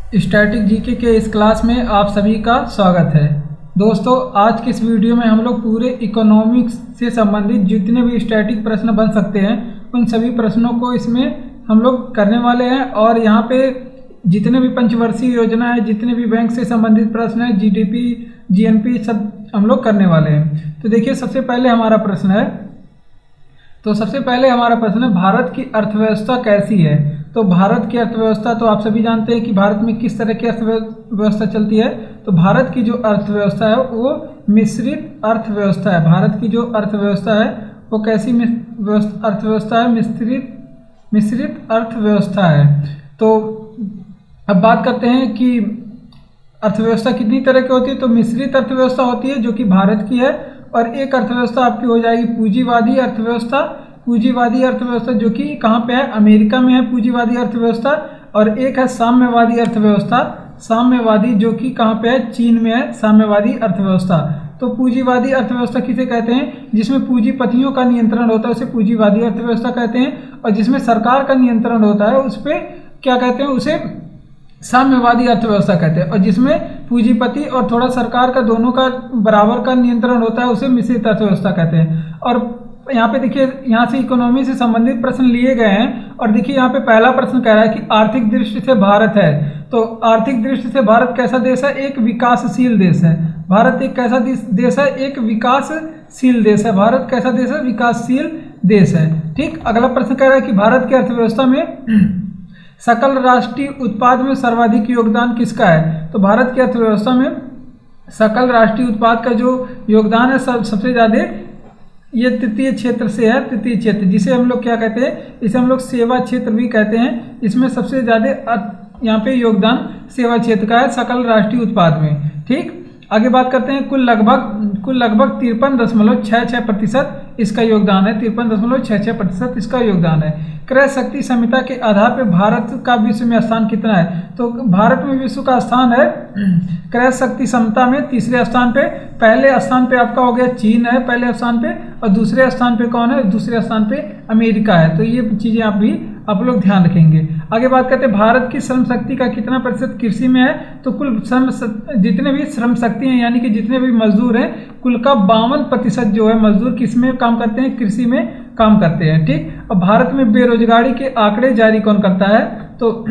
Static GK के इस class में आप सभी का स्वागत है। दोस्तों, आज के इस वीडियो में हम लोग पूरे इकोनॉमिक्स से संबंधित जितने भी स्टैटिक प्रश्न बन सकते हैं उन सभी प्रश्नों को इसमें हम लोग करने वाले हैं। और यहाँ पे जितने भी पंचवर्षीय योजना है, जितने भी बैंक से संबंधित प्रश्न है, जीडीपी, जीएनपी, सब हम लोग करने वाले हैं। तो देखिए, सबसे पहले हमारा प्रश्न है भारत की अर्थव्यवस्था कैसी है। तो भारत की अर्थव्यवस्था, तो आप सभी जानते हैं कि भारत में किस तरह की अर्थव्यवस्था चलती है। तो भारत की जो अर्थव्यवस्था है वो मिश्रित अर्थव्यवस्था है। भारत की जो अर्थव्यवस्था है वो कैसी अर्थव्यवस्था है? मिश्रित अर्थव्यवस्था है। तो अब बात करते हैं कि अर्थव्यवस्था कितनी तरह की होती है। तो मिश्रित अर्थव्यवस्था होती है जो कि भारत की है, और एक अर्थव्यवस्था आपकी हो जाएगी पूंजीवादी अर्थव्यवस्था। पूंजीवादी अर्थव्यवस्था जो कि कहाँ पे है? अमेरिका में है पूंजीवादी अर्थव्यवस्था। और एक है साम्यवादी अर्थव्यवस्था। साम्यवादी जो कि कहाँ पे है? चीन में है साम्यवादी अर्थव्यवस्था। तो पूंजीवादी अर्थव्यवस्था किसे कहते हैं? जिसमें पूंजीपतियों का नियंत्रण होता है उसे पूंजीवादी अर्थव्यवस्था कहते हैं। और जिसमें सरकार का नियंत्रण होता है उस पर क्या कहते हैं? उसे साम्यवादी अर्थव्यवस्था कहते हैं। और जिसमें पूंजीपति और थोड़ा सरकार का दोनों का बराबर का नियंत्रण होता है उसे मिश्रित अर्थव्यवस्था कहते हैं। और यहाँ पे देखिए, यहाँ से इकोनॉमी से संबंधित प्रश्न लिए गए हैं। और देखिए, यहाँ पे पहला प्रश्न कह रहा है कि आर्थिक दृष्टि से भारत है। तो आर्थिक दृष्टि से भारत कैसा देश है? एक विकासशील देश है। भारत एक कैसा देश है? एक विकासशील देश है। भारत कैसा देश है? विकासशील देश है। ठीक। अगला प्रश्न कह रहा है कि भारत की अर्थव्यवस्था में सकल राष्ट्रीय उत्पाद में सर्वाधिक योगदान किसका है? तो भारत की अर्थव्यवस्था में सकल राष्ट्रीय उत्पाद का जो योगदान है सबसे ज़्यादा ये तृतीय क्षेत्र से है। तृतीय क्षेत्र जिसे हम लोग क्या कहते हैं? इसे हम लोग सेवा क्षेत्र भी कहते हैं। इसमें सबसे ज़्यादा यहाँ पे योगदान सेवा क्षेत्र का है सकल राष्ट्रीय उत्पाद में। ठीक। आगे बात करते हैं, कुल लगभग 53.66% इसका योगदान है। 53.66% इसका योगदान है। क्रय शक्ति क्षमता के आधार पर भारत का विश्व में स्थान कितना है? तो भारत में विश्व का स्थान है क्रय शक्ति क्षमता में तीसरे स्थान पे। पहले स्थान पे आपका हो गया चीन है पहले स्थान पे, और दूसरे स्थान पे कौन है? दूसरे स्थान पे अमेरिका है। तो ये चीज़ें आप लोग ध्यान रखेंगे। आगे बात करते हैं, भारत की श्रम शक्ति का कितना प्रतिशत कृषि में है? तो कुल जितने भी श्रम शक्ति हैं यानी कि जितने भी मजदूर हैं कुल का 52% जो है मजदूर किस में काम करते हैं? कृषि में काम करते हैं। ठीक। और भारत में बेरोजगारी के आंकड़े जारी कौन करता है? तो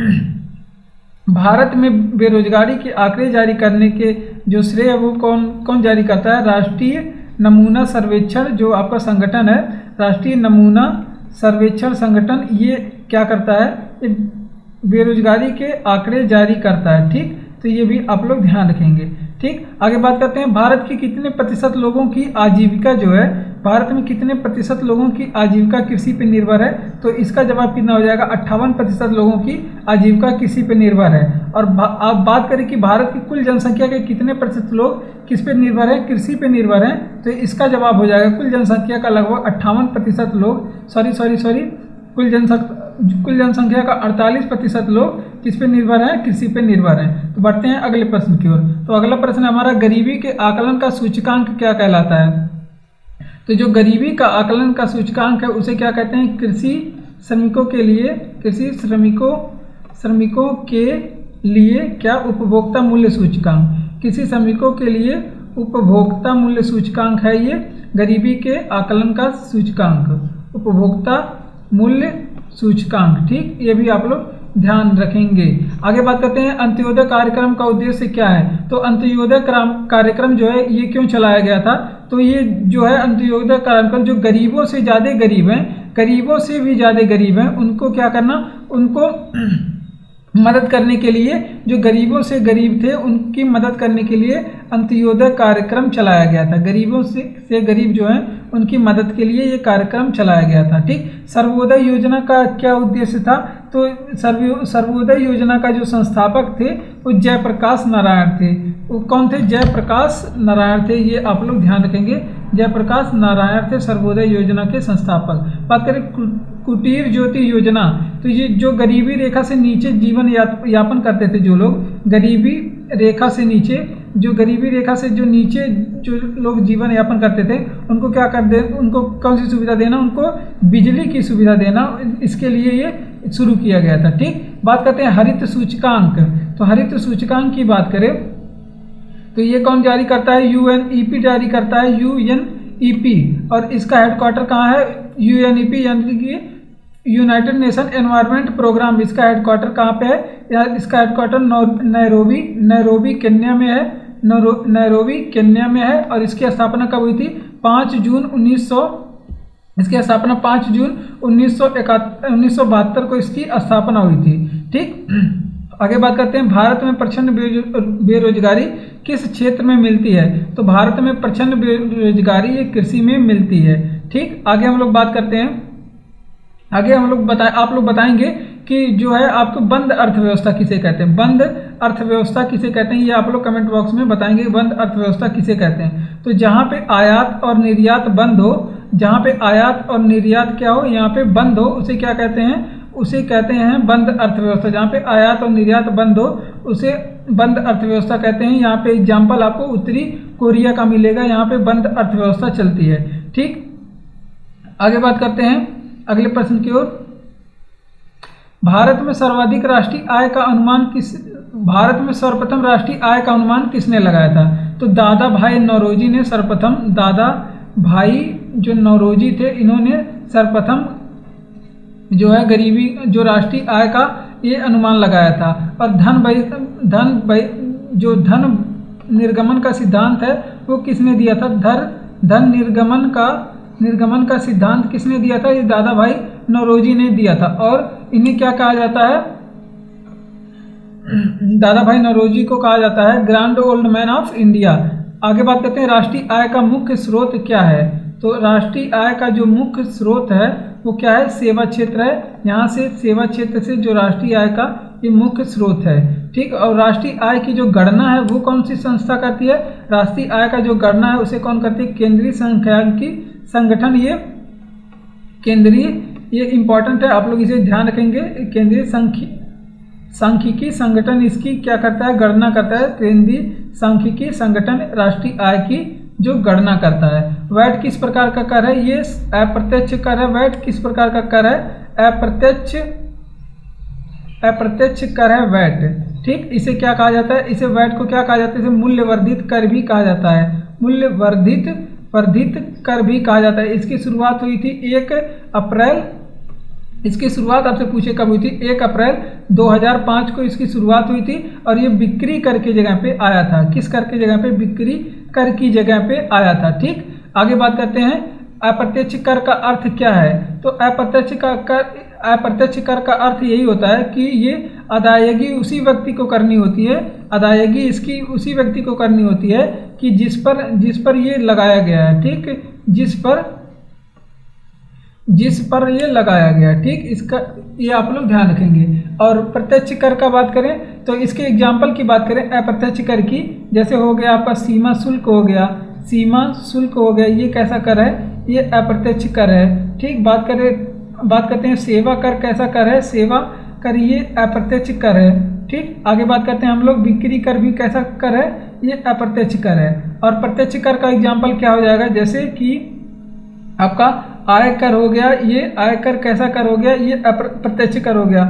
भारत में बेरोजगारी के आंकड़े जारी करने के जो श्रेय है वो कौन जारी करता है? राष्ट्रीय नमूना सर्वेक्षण जो आपका संगठन है, राष्ट्रीय नमूना सर्वेक्षण संगठन, ये क्या करता है? ये बेरोजगारी के आंकड़े जारी करता है। ठीक। तो ये भी आप लोग ध्यान रखेंगे। ठीक। आगे बात करते हैं, भारत के कितने प्रतिशत लोगों की आजीविका जो है, भारत में कितने प्रतिशत लोगों की आजीविका कृषि पर निर्भर है? तो इसका जवाब कितना हो जाएगा? 58% लोगों की आजीविका कृषि पर निर्भर है। और आप बात करें कि भारत की कुल जनसंख्या के कितने प्रतिशत लोग किस पे निर्भर है? कृषि पे निर्भर है। तो इसका जवाब हो जाएगा कुल जनसंख्या का लगभग 58% लोग कुल जनसंख्या का 48% लोग किस पे निर्भर है? कृषि पे निर्भर है। तो बढ़ते हैं अगले प्रश्न की ओर। तो अगला प्रश्न हमारा, गरीबी के आकलन का सूचकांक क्या कहलाता है? तो जो गरीबी का आकलन का सूचकांक है उसे क्या कहते हैं? कृषि श्रमिकों के लिए क्या? उपभोक्ता मूल्य सूचकांक। कृषि श्रमिकों के लिए उपभोक्ता मूल्य सूचकांक है ये गरीबी के आकलन का सूचकांक, उपभोक्ता मूल्य सूचकांक। ठीक। ये भी आप लोग ध्यान रखेंगे। आगे बात करते हैं, अंत्योदय कार्यक्रम का उद्देश्य क्या है? तो अंत्योदय कार्यक्रम जो है ये क्यों चलाया गया था? तो ये जो है अंत्योदय कार्यक्रम जो गरीबों से ज़्यादा गरीब हैं, गरीबों से भी ज़्यादा गरीब हैं, उनको क्या करना? उनको मदद करने के लिए, जो गरीबों से गरीब थे उनकी मदद करने के लिए अंत्योदय कार्यक्रम चलाया गया था। गरीबों से गरीब जो हैं उनकी मदद के लिए ये कार्यक्रम चलाया गया था। ठीक। सर्वोदय योजना का क्या उद्देश्य था? तो सर्वोदय योजना का जो संस्थापक थे वो जयप्रकाश नारायण थे। वो कौन थे? जयप्रकाश नारायण थे। ये आप लोग ध्यान रखेंगे, जयप्रकाश नारायण थे सर्वोदय योजना के संस्थापक। बात करें कुटीर ज्योति योजना, तो ये जो गरीबी रेखा से नीचे जीवन यापन करते थे, जो लोग गरीबी रेखा से नीचे जो लोग जीवन यापन करते थे उनको क्या कर दे? उनको कौन सी सुविधा देना? उनको बिजली की सुविधा देना। इसके लिए ये शुरू किया गया था। ठीक, बात करते हैं हरित सूचकांक। तो हरित सूचकांक की बात करें तो ये कौन जारी करता है? यूएनईपी जारी करता है, यूएनईपी। और इसका हेडक्वार्टर कहाँ है? यूएनईपी यानी कि यूनाइटेड नेशन एनवायरनमेंट प्रोग्राम, इसका हेडक्वार्टर कहाँ पे है? यार इसका हेडक्वार्टर नैरोबी केन्या में है, नैरोबी केन्या में है। और इसकी स्थापना कब हुई थी? 5 जून 1972 को इसकी स्थापना हुई थी। ठीक, आगे बात करते हैं भारत में प्रचंड बेरोजगारी किस क्षेत्र में मिलती है? तो भारत में प्रचंड बेरोजगारी ये कृषि में मिलती है। ठीक, आगे हम लोग बात करते हैं, आगे हम लोग आप लोग बताएंगे कि जो है आपको बंद अर्थव्यवस्था किसे कहते हैं? बंद अर्थव्यवस्था किसे कहते हैं? ये आप लोग कमेंट बॉक्स में बताएंगे बंद अर्थव्यवस्था किसे कहते हैं। तो जहाँ पे आयात और निर्यात बंद हो, जहाँ पे आयात और निर्यात क्या हो, यहाँ पे बंद हो, उसे क्या कहते हैं? उसे कहते हैं बंद अर्थव्यवस्था। जहाँ पे आयात और निर्यात बंद हो उसे बंद अर्थव्यवस्था कहते हैं। यहाँ पे एग्जाम्पल आपको उत्तरी कोरिया का मिलेगा, यहाँ पे बंद अर्थव्यवस्था चलती है। ठीक, आगे बात करते हैं अगले प्रश्न की ओर। भारत में सर्वाधिक राष्ट्रीय आय का अनुमान भारत में सर्वप्रथम राष्ट्रीय आय का अनुमान किसने लगाया था? तो दादा भाई नौरोजी ने सर्वप्रथम, दादा भाई जो नौरोजी थे इन्होंने सर्वप्रथम जो है गरीबी जो राष्ट्रीय आय का ये अनुमान लगाया था। और धन निर्गमन का सिद्धांत है वो किसने दिया था? धन निर्गमन का सिद्धांत किसने दिया था? ये दादा भाई नौरोजी ने दिया था। और इन्हें क्या कहा जाता है? दादा भाई नौरोजी को कहा जाता है grand old man of India. आगे बात करते हैं राष्ट्रीय आय का मुख्य स्रोत क्या है? तो राष्ट्रीय आय का जो मुख्य स्रोत है वो क्या है? सेवा क्षेत्र है। यहाँ से सेवा क्षेत्र से जो राष्ट्रीय आय का ये मुख्य स्रोत है। ठीक, और राष्ट्रीय आय की जो गणना है वो कौन सी संस्था करती है? राष्ट्रीय आय का जो गणना है उसे कौन करती है? केंद्रीय सांख्यिकी संगठन। ये केंद्रीय, ये इंपॉर्टेंट है, आप लोग इसे ध्यान रखेंगे। केंद्रीय सांख्यिकी संगठन इसकी क्या करता है? गणना करता है। केंद्रीय सांख्यिकी संगठन राष्ट्रीय आय की जो गणना करता है। वैट किस प्रकार का कर है? ये अप्रत्यक्ष कर है। वैट किस प्रकार का कर है? अप्रत्यक्ष कर है वैट। ठीक, इसे क्या कहा जाता है? इसे वैट को क्या कहा जाता है? इसे मूल्यवर्धित कर भी कहा जाता है। मूल्यवर्धित कर भी कहा जाता है। इसकी शुरुआत हुई थी 1 अप्रैल, इसकी शुरुआत आपसे पूछे कब हुई थी? 1 अप्रैल 2005 को इसकी शुरुआत हुई थी। और ये बिक्री कर की जगह पे आया था। किस कर की जगह पे? बिक्री कर की जगह पे आया था। ठीक, आगे बात करते हैं अप्रत्यक्ष कर का अर्थ क्या है? तो अप्रत्यक्ष कर का अर्थ यही होता है कि ये अदायगी उसी व्यक्ति को करनी होती है, अदायगी इसकी उसी व्यक्ति को करनी होती है कि जिस पर ये लगाया गया है। ठीक, जिस पर ये लगाया गया है। ठीक, इसका ये आप लोग ध्यान रखेंगे। और प्रत्यक्ष कर का बात करें तो इसके एग्जाम्पल की बात करें अप्रत्यक्ष कर की, जैसे हो गया आपका सीमा शुल्क हो गया, ये कैसा कर है? ये अप्रत्यक्ष कर है। ठीक, बात करते हैं सेवा कर कैसा कर है? सेवा कर ये अप्रत्यक्ष कर है। ठीक, आगे बात करते हैं हम लोग बिक्री कर भी कैसा कर है? ये अप्रत्यक्ष कर है। और प्रत्यक्ष कर का एग्जाम्पल क्या हो जाएगा? जैसे कि आपका आय कर हो गया, ये आय कर कैसा कर हो गया? ये प्रत्यक्ष कर हो गया।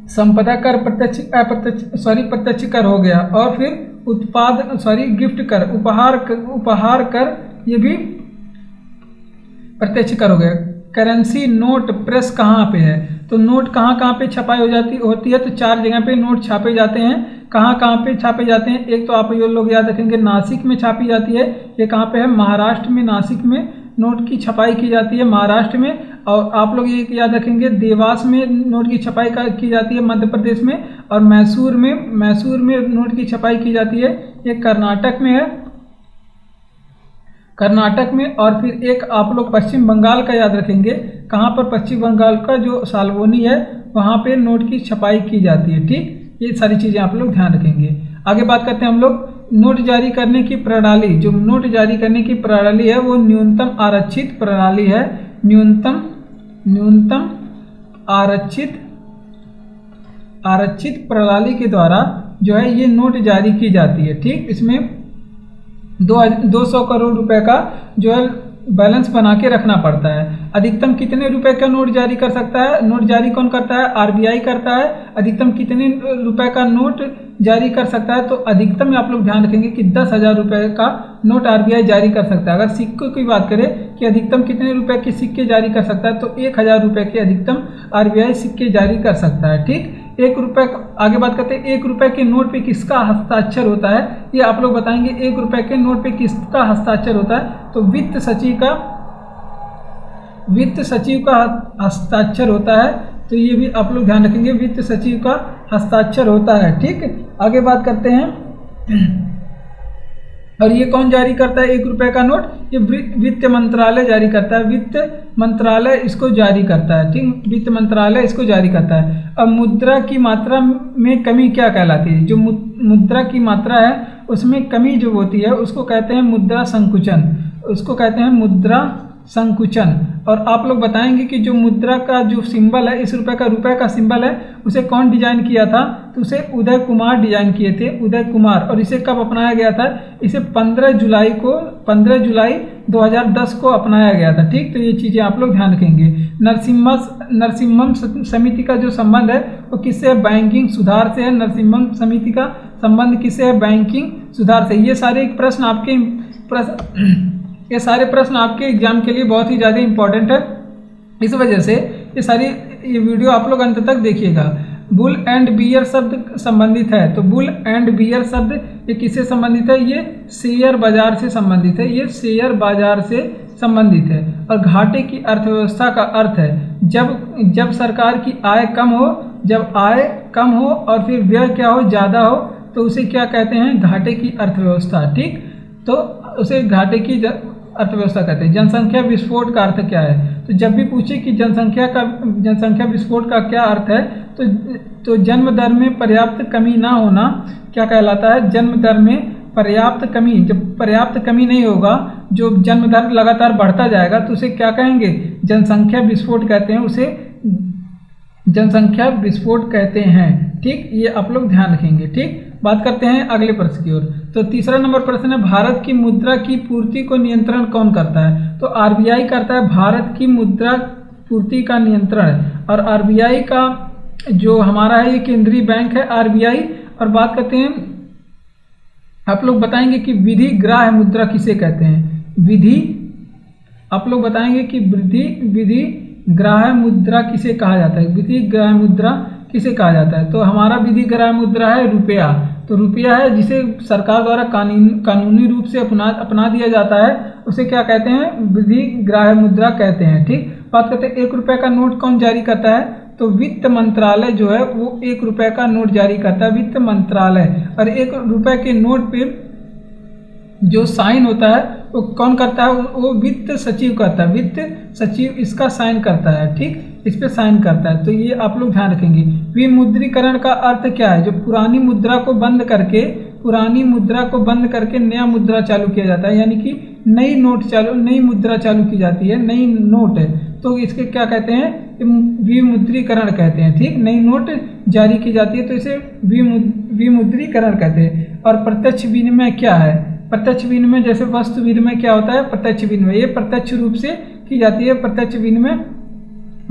संपदा कर प्रत्यक्ष कर हो गया। और फिर गिफ्ट कर, उपहार कर ये भी प्रत्यक्ष कर हो गया। करेंसी नोट प्रेस कहाँ पे है? तो नोट कहाँ पे छपाई होती है? तो 4 जगह पे नोट छापे जाते हैं। कहाँ पे छापे जाते हैं? एक तो आप ये लोग याद रखेंगे नासिक में छापी जाती है। ये कहाँ पे है? महाराष्ट्र में, नासिक में नोट की छपाई की जाती है, महाराष्ट्र में। और आप लोग ये याद रखेंगे देवास में नोट की छपाई की जाती है, मध्य प्रदेश में। और मैसूर में नोट की छपाई की जाती है, ये कर्नाटक में है, कर्नाटक में। और फिर एक आप लोग पश्चिम बंगाल का याद रखेंगे, कहाँ पर? पश्चिम बंगाल का जो साल्वोनी है वहाँ पे नोट की छपाई की जाती है। ठीक, ये सारी चीज़ें आप लोग ध्यान रखेंगे। आगे बात करते हैं हम लोग नोट जारी करने की प्रणाली। जो नोट जारी करने की प्रणाली है वो न्यूनतम आरक्षित प्रणाली है। न्यूनतम आरक्षित प्रणाली के द्वारा जो है ये नोट जारी की जाती है। ठीक, इसमें 200 करोड़ रुपए का जो है बैलेंस बना के रखना पड़ता है। अधिकतम कितने रुपए का नोट जारी कर सकता है? नोट जारी कौन करता है? आरबीआई करता है। अधिकतम कितने रुपए का नोट जारी कर सकता है? तो अधिकतम में आप लोग ध्यान रखेंगे कि 10,000 रुपये का नोट आरबीआई जारी कर सकता है। अगर सिक्कों की बात करें कि अधिकतम कितने रुपए के सिक्के जारी कर सकता है, तो 1,000 रुपये के अधिकतम आरबीआई सिक्के जारी कर सकता है। ठीक, 1 रुपये आगे बात करते हैं, 1 रुपये के नोट पे किसका हस्ताक्षर होता है? ये आप लोग बताएंगे 1 रुपये के नोट पे किसका हस्ताक्षर होता है? तो वित्त सचिव का हस्ताक्षर होता है। तो ये भी आप लोग ध्यान रखेंगे, वित्त सचिव का हस्ताक्षर होता है। ठीक, आगे बात करते हैं, और ये कौन जारी करता है 1 रुपये का नोट? ये वित्त मंत्रालय जारी करता है। वित्त मंत्रालय इसको जारी करता है। ठीक, वित्त मंत्रालय इसको जारी करता है। अब मुद्रा की मात्रा में कमी क्या कहलाती है? जो मुद्रा की मात्रा है उसमें कमी जो होती है उसको कहते हैं मुद्रा संकुचन, उसको कहते हैं मुद्रा संकुचन। और आप लोग बताएंगे कि जो मुद्रा का जो सिंबल है, इस रुपए का सिंबल है, उसे कौन डिजाइन किया था? तो उसे उदय कुमार डिजाइन किए थे, उदय कुमार। और इसे कब अपनाया गया था? इसे 15 जुलाई 2010 को अपनाया गया था। ठीक, तो ये चीज़ें आप लोग ध्यान रखेंगे। नरसिम्हम समिति का जो संबंध है वो किससे है? बैंकिंग सुधार से है। नरसिम्हम समिति का संबंध किससे है? बैंकिंग सुधार से। ये सारे प्रश्न आपके एग्जाम के लिए बहुत ही ज़्यादा इंपॉर्टेंट है। इस वजह से ये वीडियो आप लोग अंत तक देखिएगा। बुल एंड बियर शब्द संबंधित है, तो बुल एंड बियर शब्द ये किससे संबंधित है? ये शेयर बाजार से संबंधित है, ये शेयर बाजार से संबंधित है। और घाटे की अर्थव्यवस्था का अर्थ है जब सरकार की आय कम हो, जब आय कम हो और फिर व्यय क्या हो? ज़्यादा हो, तो उसे क्या कहते हैं? घाटे की अर्थव्यवस्था। ठीक, तो उसे घाटे की अर्थव्यवस्था कहते हैं। जनसंख्या विस्फोट का अर्थ क्या है? तो जब भी पूछे कि जनसंख्या विस्फोट का क्या अर्थ है, तो जन्म दर में पर्याप्त कमी ना होना क्या कहलाता है? जन्म दर में पर्याप्त कमी। जब पर्याप्त कमी नहीं होगा, जो जन्म दर लगातार बढ़ता जाएगा, तो उसे क्या कहेंगे? जनसंख्या विस्फोट कहते हैं, उसे जनसंख्या विस्फोट कहते हैं। ठीक, ये आप लोग ध्यान रखेंगे। ठीक, बात करते हैं अगले प्रश्न की ओर। तो तीसरा नंबर प्रश्न है, भारत की मुद्रा की पूर्ति को नियंत्रण कौन करता है? तो आरबीआई करता है भारत की मुद्रा पूर्ति का नियंत्रण। और आरबीआई का जो हमारा है ये केंद्रीय बैंक है आरबीआई। और बात करते हैं, आप लोग बताएंगे कि विधि ग्राह्य मुद्रा किसे कहते हैं? आप लोग बताएंगे कि विधि ग्राह्य मुद्रा किसे कहा जाता है? विधि ग्राह्य मुद्रा किसे कहा जाता है? तो हमारा विधि ग्राह्य मुद्रा है रुपया। तो रुपया है जिसे सरकार द्वारा कानूनी रूप से अपना दिया जाता है, उसे क्या कहते हैं? विधि ग्राह्य मुद्रा कहते हैं। ठीक, बात करते हैं 1 रुपये का नोट कौन जारी करता है? तो वित्त मंत्रालय जो है वो 1 रुपये का नोट जारी करता है, वित्त मंत्रालय। और 1 रुपये के नोट पे जो साइन होता है वो कौन करता है? वो वित्त सचिव करता है, वित्त सचिव इसका साइन करता है। ठीक, इस पे साइन करता है। तो ये आप लोग ध्यान रखेंगे। विमुद्रीकरण का अर्थ क्या है? जो पुरानी मुद्रा को बंद करके नया मुद्रा चालू किया जाता है, यानी कि नई मुद्रा चालू की जाती है, नई नोट है, तो इसके क्या कहते हैं? विमुद्रीकरण कहते हैं। ठीक, नई नोट जारी की जाती है तो इसे विमुद्रीकरण कहते हैं। और प्रत्यक्ष विनिमय क्या है? प्रत्यक्ष विनिमय जैसे वस्तु विनिमय क्या होता है? प्रत्यक्ष विनिमय, ये प्रत्यक्ष रूप से की जाती है। प्रत्यक्ष विनिमय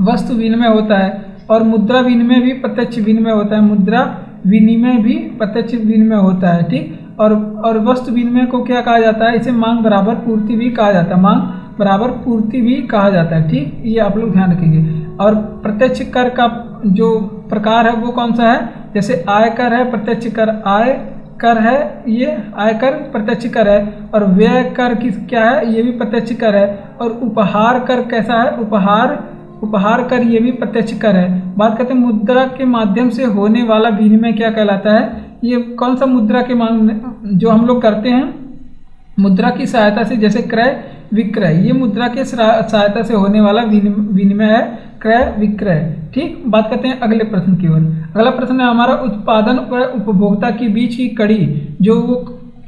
वस्तु विनिमय होता है। और मुद्रा विनिमय भी प्रत्यक्ष विनिमय होता है, मुद्रा विनिमय भी प्रत्यक्ष विनिमय होता है। ठीक, और वस्तु विनिमय को क्या कहा जाता है? इसे मांग बराबर पूर्ति भी कहा जाता है, मांग बराबर पूर्ति भी कहा जाता है। ठीक, ये आप लोग ध्यान रखेंगे। और प्रत्यक्ष कर का जो प्रकार है वो कौन सा है? जैसे आयकर है, प्रत्यक्ष कर आय कर है, ये आयकर प्रत्यक्ष कर है। और व्यय कर क्या है? ये भी प्रत्यक्ष कर है। और उपहार कर कैसा है? उपहार कर ये भी प्रत्यक्ष कर है। बात करते हैं मुद्रा के माध्यम से होने वाला विनिमय क्या कहलाता है? ये कौन सा मुद्रा के जो हम लोग करते हैं मुद्रा की सहायता से, जैसे क्रय विक्रय, ये मुद्रा के सहायता से होने वाला विनिमय है, क्रय विक्रय। ठीक, बात करते हैं अगले प्रश्न की ओर। अगला प्रश्न है हमारा, उत्पादन व उपभोक्ता के बीच की कड़ी जो वो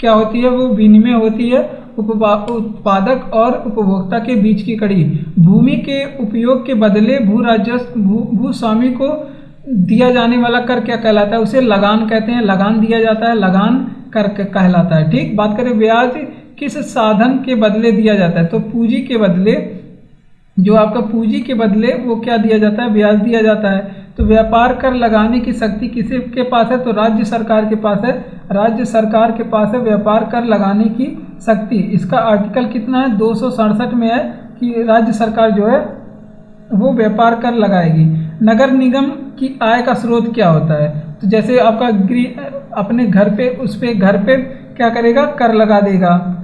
क्या होती है? वो विनिमय होती है, उत्पादक और उपभोक्ता के बीच की कड़ी। भूमि के उपयोग के बदले भूस्वामी को दिया जाने वाला कर क्या कहलाता है? उसे लगान कहते हैं, लगान दिया जाता है, लगान कर कहलाता है। ठीक, बात करें ब्याज किस साधन के बदले दिया जाता है? तो पूंजी के बदले जो आपका पूंजी के बदले वो क्या दिया जाता है, ब्याज दिया जाता है। तो व्यापार कर लगाने की शक्ति किसी के पास है, तो राज्य सरकार के पास है। राज्य सरकार के पास है व्यापार कर लगाने की शक्ति। इसका आर्टिकल कितना है, 267 में है कि राज्य सरकार जो है वो व्यापार कर लगाएगी। नगर निगम की आय का स्रोत क्या होता है, तो जैसे आपका अपने घर पे उस पे घर पे क्या करेगा, कर लगा देगा।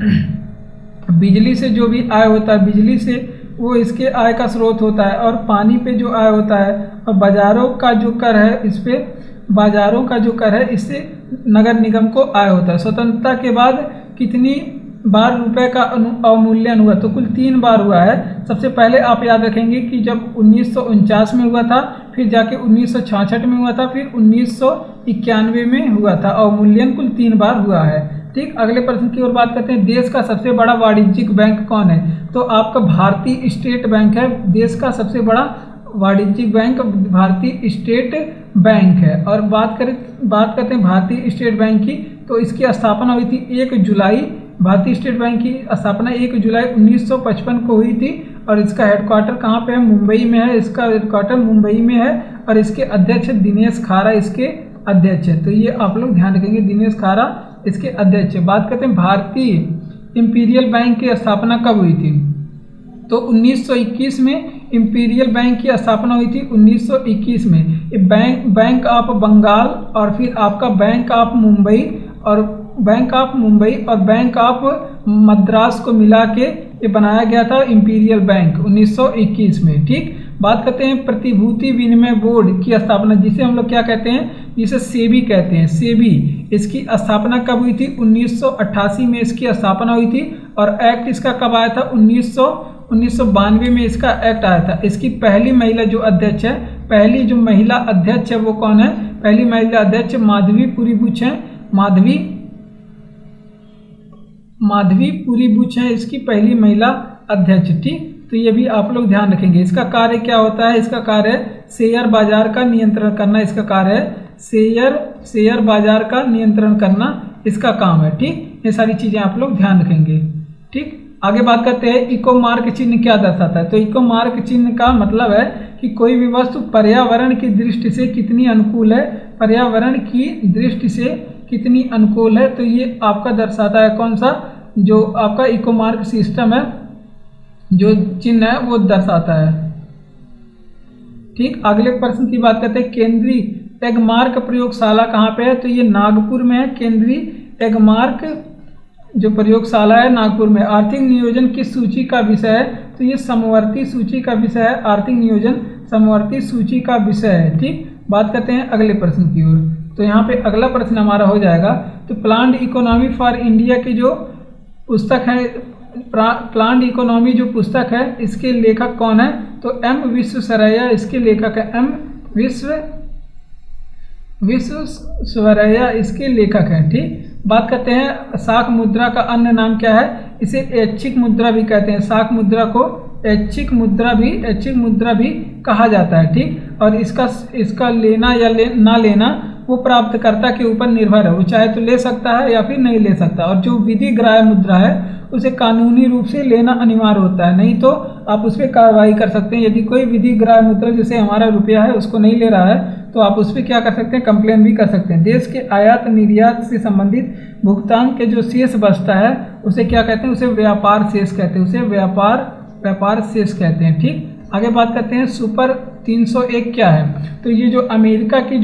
बिजली से जो भी आय होता है, बिजली से वो इसके आय का स्रोत होता है। और पानी पे जो आय होता है, और बाज़ारों का जो कर है, इस पे बाज़ारों का जो कर है, इससे नगर निगम को आय होता है। स्वतंत्रता के बाद कितनी बार रुपए का अवमूल्यन हुआ, तो कुल 3 बार हुआ है। सबसे पहले आप याद रखेंगे कि जब 1949 में हुआ था, फिर जाके 1966 में हुआ था, फिर 1991 में हुआ था। अवमूल्यन कुल 3 बार हुआ है। ठीक, अगले प्रश्न की ओर बात करते हैं। देश का सबसे बड़ा वाणिज्यिक बैंक कौन है, तो आपका भारतीय स्टेट बैंक है। देश का सबसे बड़ा वाणिज्यिक बैंक भारतीय स्टेट बैंक है। और बात करते हैं भारतीय स्टेट बैंक की, तो इसकी स्थापना हुई थी 1 जुलाई। भारतीय स्टेट बैंक की स्थापना 1 जुलाई 1955 को हुई थी। और इसका हेडक्वार्टर कहाँ पे है, मुंबई में है। इसका हेडक्वार्टर मुंबई में है। और इसके अध्यक्ष दिनेश खारा इसके अध्यक्ष है। तो ये आप लोग ध्यान रखेंगे, दिनेश खारा इसके अध्यक्ष है। बात करते हैं भारतीय इंपीरियल बैंक की स्थापना कब हुई थी, तो 1921 में इंपीरियल बैंक की स्थापना हुई थी। 1921 में बैंक ऑफ बंगाल, और फिर आपका बैंक ऑफ मुंबई और बैंक ऑफ मद्रास को मिला के ये बनाया गया था इंपीरियल बैंक 1921 में। ठीक, बात करते हैं प्रतिभूति विनिमय बोर्ड की स्थापना, जिसे हम लोग क्या कहते हैं, जिसे सेबी कहते हैं। सेबी, इसकी स्थापना कब हुई थी, 1988 में इसकी स्थापना हुई थी। और एक्ट इसका कब आया था, 1992 में इसका एक्ट आया था। इसकी पहली महिला जो अध्यक्ष है, पहली जो महिला अध्यक्ष है वो कौन है, पहली महिला अध्यक्ष माधवी पुरी बुच है। माधवी पुरी बुच है इसकी पहली महिला अध्यक्ष। ठीक, तो ये भी आप लोग ध्यान रखेंगे। इसका कार्य क्या होता है, इसका कार्य है शेयर बाजार का नियंत्रण करना। इसका कार्य है शेयर बाजार का नियंत्रण करना, इसका काम है। ठीक, ये सारी चीजें आप लोग ध्यान रखेंगे। ठीक, आगे बात करते हैं इको मार्क चिन्ह क्या दर्शाता है। तो इको मार्क चिन्ह का मतलब है कि कोई भी वस्तु पर्यावरण की दृष्टि से कितनी अनुकूल है, पर्यावरण की दृष्टि से कितनी अनुकूल है। तो ये आपका दर्शाता है कौन सा, जो आपका इको मार्क सिस्टम है, जो चिन्ह है वो दर्शाता है। ठीक, अगले प्रश्न की बात करते हैं। केंद्रीय एगमार्क प्रयोगशाला कहाँ पे है, तो ये नागपुर में है। केंद्रीय एगमार्क जो प्रयोगशाला है नागपुर में। आर्थिक नियोजन किस सूची का विषय है, तो ये समवर्ती सूची का विषय है। आर्थिक नियोजन समवर्ती सूची का विषय है। ठीक, बात करते हैं अगले प्रश्न की ओर। तो यहाँ पे अगला प्रश्न हमारा हो जाएगा, तो प्लान्ड इकोनॉमी फॉर इंडिया की जो पुस्तक है, प्लान्ड इकोनॉमी जो पुस्तक है, इसके लेखक कौन है, तो एम विश्वेश्वरैया इसके लेखक है। एम विश्वेश्वरैया इसके लेखक हैं। ठीक, बात करते हैं शाक मुद्रा का अन्य नाम क्या है, इसे ऐच्छिक मुद्रा भी कहते हैं। शाक मुद्रा को ऐच्छिक मुद्रा भी कहा जाता है। ठीक, और इसका लेना या ना लेना वो प्राप्तकर्ता के ऊपर निर्भर है। वो चाहे तो ले सकता है या फिर नहीं ले सकता। और जो विधि ग्राह्य मुद्रा है उसे कानूनी रूप से लेना अनिवार्य होता है, नहीं तो आप उस पर कार्रवाई कर सकते हैं। यदि कोई विधि ग्राह्य मुद्रा जैसे हमारा रुपया है उसको नहीं ले रहा है तो आप उस पर क्या कर सकते हैं, कंप्लेन भी कर सकते हैं। देश के आयात निर्यात से संबंधित भुगतान के जो शेष बचता है उसे क्या कहते हैं, उसे व्यापार शेष कहते हैं। उसे व्यापार शेष कहते हैं। ठीक, आगे बात करते हैं सुपर 301 क्या है, तो ये जो अमेरिकी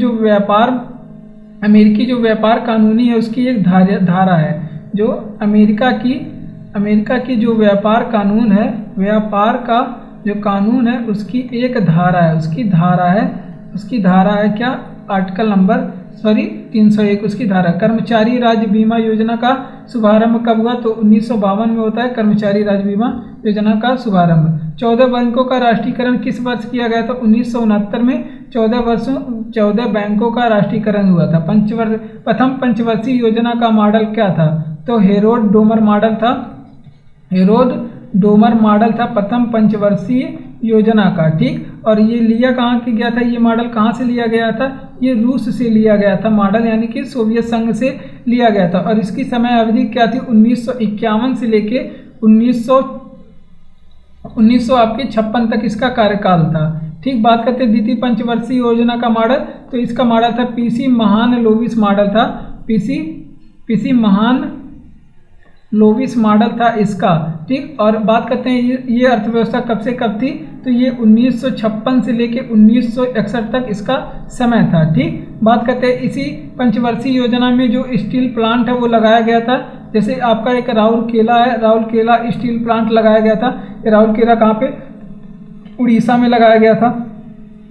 जो व्यापार कानूनी है उसकी एक धारा है। जो अमेरिका की जो व्यापार कानून है, व्यापार का जो कानून है उसकी एक धारा है। उसकी धारा है क्या, आर्टिकल नंबर 301 उसकी धारा। कर्मचारी राज्य बीमा योजना का शुभारंभ कब हुआ, तो 1952 में होता है कर्मचारी राज्य बीमा योजना का शुभारंभ। 14 बैंकों का राष्ट्रीयकरण किस वर्ष किया गया था, 1969 में 14 बैंकों का राष्ट्रीयकरण हुआ था। प्रथम पंचवर्षीय योजना का मॉडल क्या था, तो हेरोड डोमर मॉडल था प्रथम पंचवर्षीय योजना का। ठीक, और ये लिया कहाँ के गया था, ये मॉडल कहाँ से लिया गया था, ये रूस से लिया गया था मॉडल, यानी कि सोवियत संघ से लिया गया था। और इसकी समय अवधि क्या थी, 1951 से लेके 1900 आपके 56 तक इसका कार्यकाल था। ठीक, बात करते हैं द्वितीय पंचवर्षीय योजना का मॉडल, तो इसका मॉडल था पीसी महान लोविस मॉडल था, पीसी महान लोविस मॉडल था इसका। ठीक, और बात करते हैं ये अर्थव्यवस्था कब से कब थी, तो ये 1956 से लेके 1961 तक इसका समय था। ठीक, बात करते हैं इसी पंचवर्षीय योजना में जो स्टील प्लांट है वो लगाया गया था। जैसे आपका एक राउरकेला है, राउरकेला स्टील प्लांट लगाया गया था। ये राउरकेला कहाँ पे, उड़ीसा में लगाया गया था।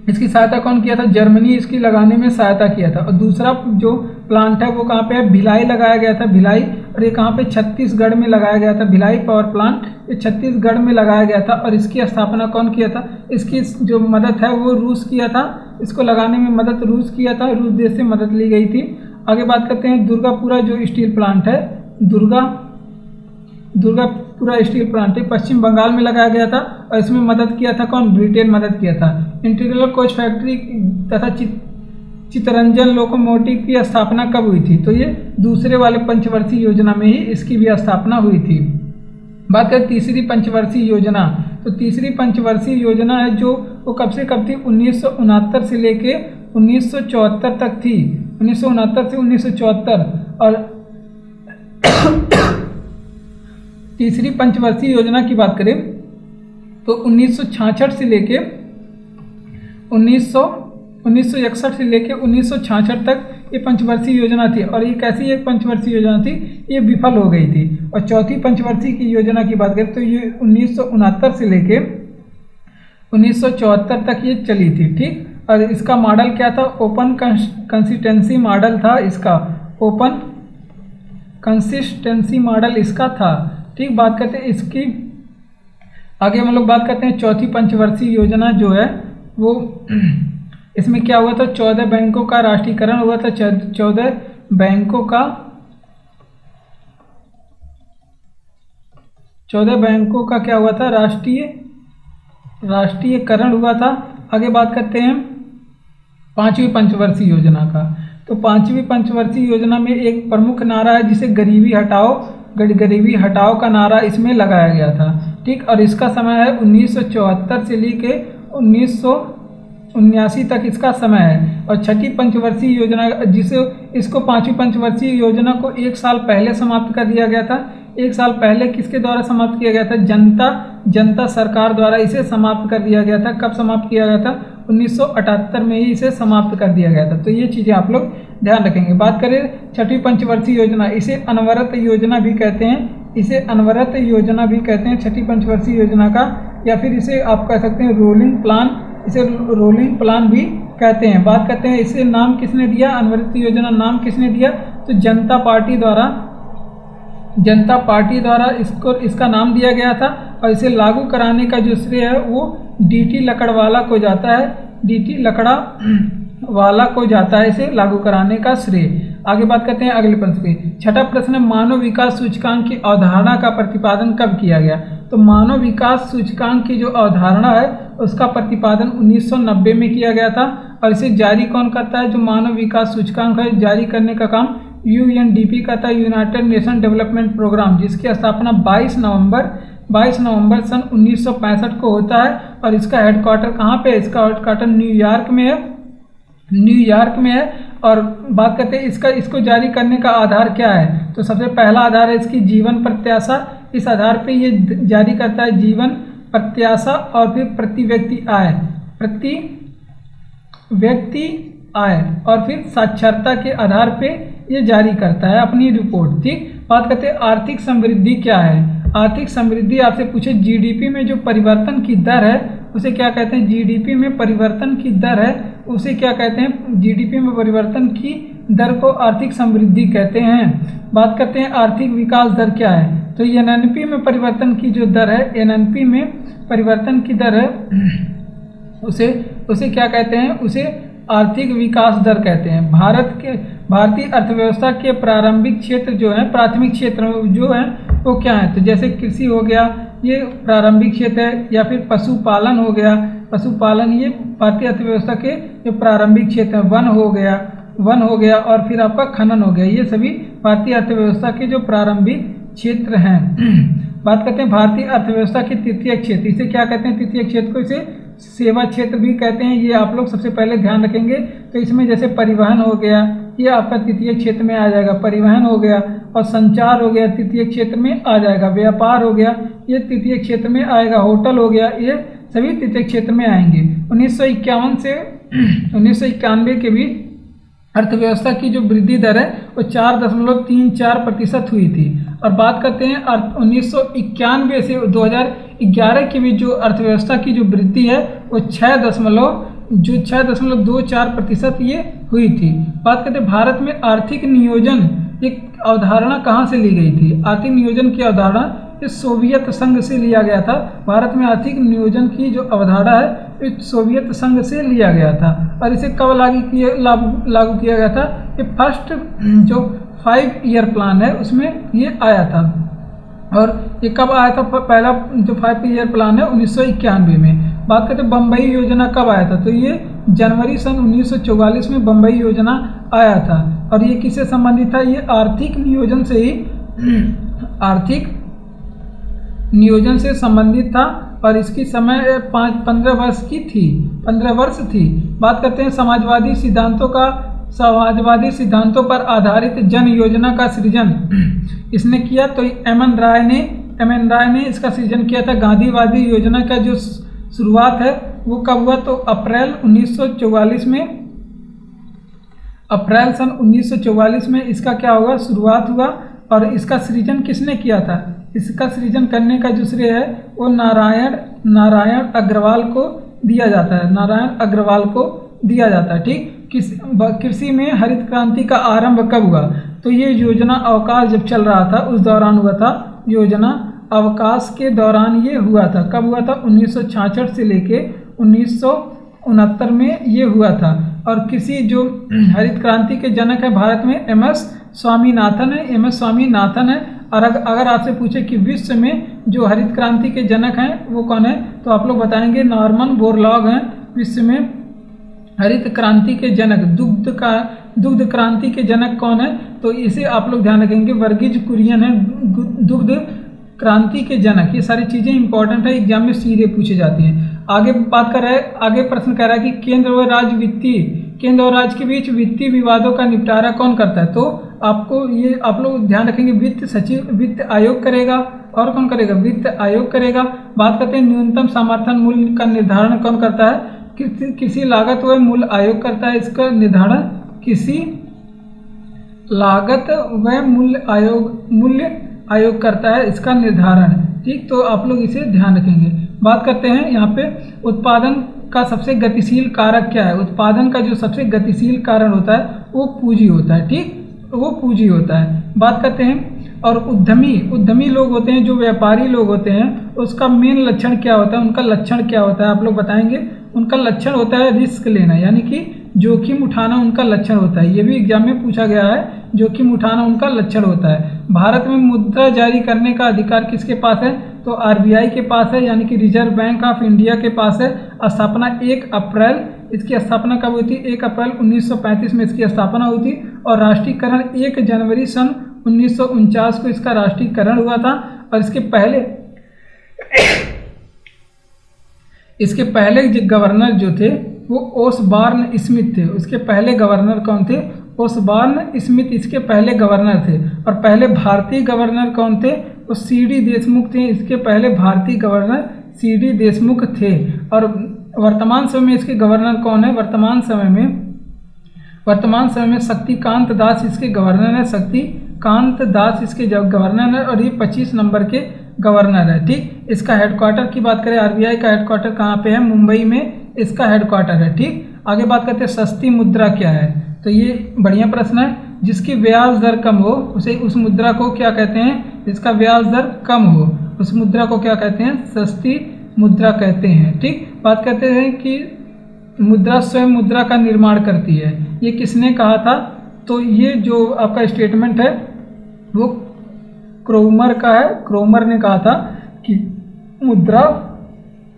इसकी सहायता कौन किया था, जर्मनी इसकी लगाने में सहायता किया था। और दूसरा जो प्लांट है वो कहाँ पे है, भिलाई लगाया गया था, भिलाई। और ये कहाँ पे, छत्तीसगढ़ में लगाया गया था, भिलाई पावर प्लांट ये छत्तीसगढ़ में लगाया गया था। और इसकी स्थापना कौन किया था, इसकी जो मदद है वो रूस किया था, इसको लगाने में मदद रूस किया था, रूस देश से मदद ली गई थी। आगे बात करते हैं दुर्गापुरा जो स्टील प्लांट है, दुर्गापुरा स्टील प्लांट है, पश्चिम बंगाल में लगाया गया था। और इसमें मदद किया था कौन, ब्रिटेन मदद किया था। इंटीग्रल कोच फैक्ट्री तथा चितरंजन लोकोमोटिव की स्थापना कब हुई थी, तो ये दूसरे वाले पंचवर्षीय योजना में ही इसकी भी स्थापना हुई थी। बात करें तीसरी पंचवर्षीय योजना, तो तीसरी पंचवर्षीय योजना है जो वो कब से कब थी, 1969 से लेके 1974 तक थी, 1969 से 1974। और तीसरी पंचवर्षीय योजना की बात करें तो 1966 से लेके 1961 से लेके 1966 तक ये पंचवर्षीय योजना थी। और ये कैसी एक पंचवर्षीय योजना थी, ये विफल हो गई थी। और चौथी पंचवर्षीय की योजना की बात करें तो ये 1969 से लेके 1974 तक ये चली थी। ठीक, और इसका मॉडल क्या था, ओपन कंसिस्टेंसी मॉडल था, इसका ओपन कंसिस्टेंसी मॉडल इसका था। ठीक, बात करते हैं इसकी आगे हम लोग बात करते हैं चौथी पंचवर्षीय योजना जो है वो, इसमें क्या हुआ था, 14 बैंकों का राष्ट्रीयकरण हुआ था। 14 बैंकों का क्या हुआ था, राष्ट्रीयकरण हुआ था। आगे बात करते हैं पांचवी पंचवर्षीय योजना का, तो पांचवी पंचवर्षीय योजना में एक प्रमुख नारा है जिसे गरीबी हटाओ का नारा इसमें लगाया गया था। ठीक, और इसका समय है 1974 से लेके 1979 तक इसका समय है। और छठी पंचवर्षीय योजना इसको पांचवी पंचवर्षीय योजना को एक साल पहले समाप्त कर दिया गया था। एक साल पहले किसके द्वारा समाप्त किया गया था, जनता सरकार द्वारा इसे समाप्त कर दिया गया था। कब समाप्त किया गया था, 1978 में ही इसे समाप्त कर दिया गया था। तो ये चीज़ें आप लोग ध्यान रखेंगे। बात करें छठी पंचवर्षीय योजना, इसे अनवरत योजना भी कहते हैं, छठी पंचवर्षीय योजना का, या फिर इसे आप कह सकते हैं रोलिंग प्लान भी कहते हैं। बात करते हैं इसे नाम किसने दिया, अनवरत योजना नाम किसने दिया, तो जनता पार्टी द्वारा इसका नाम दिया गया था। और इसे लागू कराने का जो श्रेय है वो डीटी लकड़वाला को जाता है, इसे लागू कराने का श्रेय। आगे बात करते हैं अगले प्रश्न पे। छठा प्रश्न है मानव विकास सूचकांक की अवधारणा का प्रतिपादन कब किया गया, तो मानव विकास सूचकांक की जो अवधारणा है उसका प्रतिपादन 1990 में किया गया था। और इसे जारी कौन करता है, जो मानव विकास सूचकांक है जारी करने का काम यूएनडीपी का था, यूनाइटेड नेशन डेवलपमेंट प्रोग्राम, जिसकी स्थापना 22 नवंबर सन 1965 को होता है। और इसका हेडक्वार्टर कहाँ पे है, इसका हेडक्वार्टर न्यूयॉर्क में है। और बात करते हैं इसको जारी करने का आधार क्या है, तो सबसे पहला आधार है इसकी जीवन प्रत्याशा। इस आधार पे ये जारी करता है जीवन प्रत्याशा, और फिर प्रति व्यक्ति आय और फिर साक्षरता के आधार पे ये जारी करता है अपनी रिपोर्ट। ठीक, बात करते हैं आर्थिक समृद्धि क्या है। आर्थिक समृद्धि आपसे पूछे जीडीपी में जो परिवर्तन की दर है उसे क्या कहते हैं, जीडीपी में परिवर्तन की दर है उसे क्या कहते हैं, जीडीपी में परिवर्तन की दर को आर्थिक समृद्धि कहते हैं। बात करते हैं आर्थिक विकास दर क्या है, तो एनएनपी में परिवर्तन की जो दर है, एनएनपी में परिवर्तन की दर है उसे क्या कहते हैं, उसे आर्थिक विकास दर कहते हैं। भारतीय अर्थव्यवस्था के प्रारंभिक क्षेत्र जो है, प्राथमिक क्षेत्र जो है वो क्या है, तो जैसे कृषि हो गया ये प्रारंभिक क्षेत्र है, या फिर पशुपालन हो गया, पशुपालन ये भारतीय अर्थव्यवस्था के जो प्रारंभिक क्षेत्र है। वन हो गया और फिर आपका खनन हो गया, ये सभी भारतीय अर्थव्यवस्था के जो प्रारंभिक क्षेत्र हैं। बात करते हैं भारतीय अर्थव्यवस्था के तृतीय क्षेत्र, इसे क्या कहते हैं? तृतीय क्षेत्र को इसे सेवा क्षेत्र भी कहते हैं। ये आप लोग सबसे पहले ध्यान रखेंगे। तो इसमें जैसे परिवहन हो गया, ये आपका तृतीय क्षेत्र में आ जाएगा, परिवहन हो गया, और संचार हो गया तृतीय क्षेत्र में आ जाएगा, व्यापार हो गया ये तृतीय क्षेत्र में आएगा, होटल हो गया, ये सभी तृतीय क्षेत्र में आएंगे। 1951 से 1991 के बीच अर्थव्यवस्था की जो वृद्धि दर है वो 4.34% हुई थी। और बात करते हैं 1991 से 2011 के बीच जो अर्थव्यवस्था की जो वृद्धि है वो 6.24% ये हुई थी। बात करते हैं भारत में आर्थिक नियोजन एक अवधारणा कहाँ से ली गई थी? आर्थिक नियोजन की अवधारणा इस सोवियत संघ से लिया गया था। भारत में आर्थिक नियोजन की जो अवधारणा है इस सोवियत संघ से लिया गया था। और इसे कब लागू किया गया था? ये फर्स्ट जो 5 ईयर प्लान है उसमें ये आया था। और ये कब आया था? पहला जो 5 ईयर प्लान है 1991 में। बात करते हैं बम्बई योजना कब आया था? तो ये जनवरी सन 1944 में बम्बई योजना आया था। और ये किससे संबंधित था? ये आर्थिक नियोजन से ही आर्थिक नियोजन से संबंधित था। और इसकी समय 15 वर्ष की थी, 15 वर्ष थी। बात करते हैं समाजवादी सिद्धांतों पर आधारित जन योजना का सृजन इसने किया। तो एम एन राय ने इसका सृजन किया था। गांधीवादी योजना का जो शुरुआत है वो कब हुआ? तो अप्रैल सन 1944 में इसका क्या होगा? शुरुआत हुआ। और इसका सृजन किसने किया था? इसका सृजन करने का जो श्रेय है वो नारायण अग्रवाल को दिया जाता है, नारायण अग्रवाल को दिया जाता है। ठीक, कृषि में हरित क्रांति का आरंभ कब हुआ? तो ये योजना अवकाश जब चल रहा था उस दौरान हुआ था। योजना अवकाश के दौरान ये हुआ था। कब हुआ था? 1966 से लेके 1969 में ये हुआ था। और किसी जो हरित क्रांति के जनक है भारत में एम एस स्वामीनाथन है। और अगर आपसे पूछे कि विश्व में जो हरित क्रांति के जनक हैं वो कौन है, तो आप लोग बताएंगे नॉर्मन बोरलॉग हैं विश्व में हरित क्रांति के जनक। दुग्ध क्रांति के जनक कौन है? तो इसे आप लोग ध्यान रखेंगे, वर्गीज कुरियन है दुग्ध क्रांति के जनक। ये सारी चीज़ें इंपॉर्टेंट है, एग्जाम में सीधे पूछी जाती हैं। आगे प्रश्न कह रहा है कि केंद्र और राज्य के बीच वित्तीय विवादों का निपटारा कौन करता है? तो आप लोग ध्यान रखेंगे, वित्त आयोग करेगा। और कौन करेगा? वित्त आयोग करेगा। बात करते हैं न्यूनतम समर्थन मूल्य का निर्धारण कौन करता है? किसी लागत व मूल्य आयोग करता है इसका निर्धारण। किसी लागत व मूल्य आयोग करता है इसका निर्धारण। ठीक, तो आप लोग इसे ध्यान रखेंगे। बात करते हैं यहाँ पे उत्पादन का सबसे गतिशील कारक क्या है? उत्पादन का जो सबसे गतिशील कारण होता है वो पूंजी होता है। ठीक, वो पूंजी होता है। बात करते हैं और उद्यमी लोग होते हैं, जो व्यापारी लोग होते हैं, उसका मेन लक्षण क्या होता है? उनका लक्षण क्या होता है? आप लोग बताएंगे। उनका लक्षण होता है रिस्क लेना, यानी कि जोखिम उठाना उनका लक्षण होता है। ये भी एग्जाम में पूछा गया है, जोखिम उठाना उनका लक्षण होता है। भारत में मुद्रा जारी करने का अधिकार किसके पास है? तो आरबीआई के पास है, यानी कि रिजर्व बैंक ऑफ इंडिया के पास है। स्थापना 1 अप्रैल, इसकी स्थापना कब हुई थी? 1 अप्रैल 1935 में इसकी स्थापना हुई थी। और राष्ट्रीयकरण 1 जनवरी सन 1949 को इसका राष्ट्रीयकरण हुआ था। और इसके पहले जो गवर्नर जो थे वो ओसबॉर्न स्मिथ थे। उसके पहले गवर्नर कौन थे? ओसबॉर्न स्मिथ इसके पहले गवर्नर थे। और पहले भारतीय गवर्नर कौन थे? वो सीडी देशमुख थे। इसके पहले भारतीय गवर्नर सीडी देशमुख थे। और वर्तमान समय में इसके गवर्नर कौन है? वर्तमान समय में शक्तिकांत दास इसके गवर्नर है। शक्तिकांत दास इसके गवर्नर है। और ये 25 नंबर के गवर्नर है। ठीक, इसका हेडक्वार्टर की बात करें, आरबीआई का हेडक्वार्टर कहाँ पे है? मुंबई में इसका हेडक्वार्टर है। ठीक, आगे बात करते हैं सस्ती मुद्रा क्या है? तो ये बढ़िया प्रश्न है। जिसकी ब्याज दर कम हो उस मुद्रा को क्या कहते हैं? जिसका ब्याज दर कम हो उस मुद्रा को क्या कहते हैं? सस्ती मुद्रा कहते हैं। ठीक, बात करते हैं कि मुद्रा स्वयं मुद्रा का निर्माण करती है। ये किसने कहा था? तो ये जो आपका स्टेटमेंट है वो क्रोमर का है। क्रोमर ने कहा था कि मुद्रा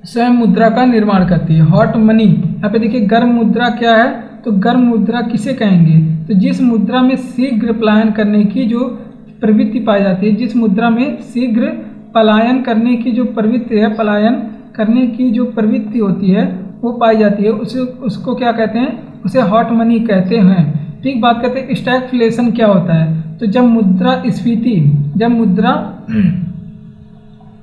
स्वयं मुद्रा का निर्माण करती है। हॉट मनी, यहाँ पे देखिए गर्म मुद्रा क्या है? तो गर्म मुद्रा किसे कहेंगे? तो जिस मुद्रा में शीघ्र पलायन करने की जो प्रवृत्ति पाई जाती है, जिस मुद्रा में शीघ्र पलायन करने की जो प्रवृत्ति है, पलायन करने की जो प्रवृत्ति होती है वो पाई जाती है, उसको क्या कहते हैं, उसे हॉट मनी कहते हैं। ठीक, बात करते हैं स्टैगफ्लेशन क्या होता है। तो जब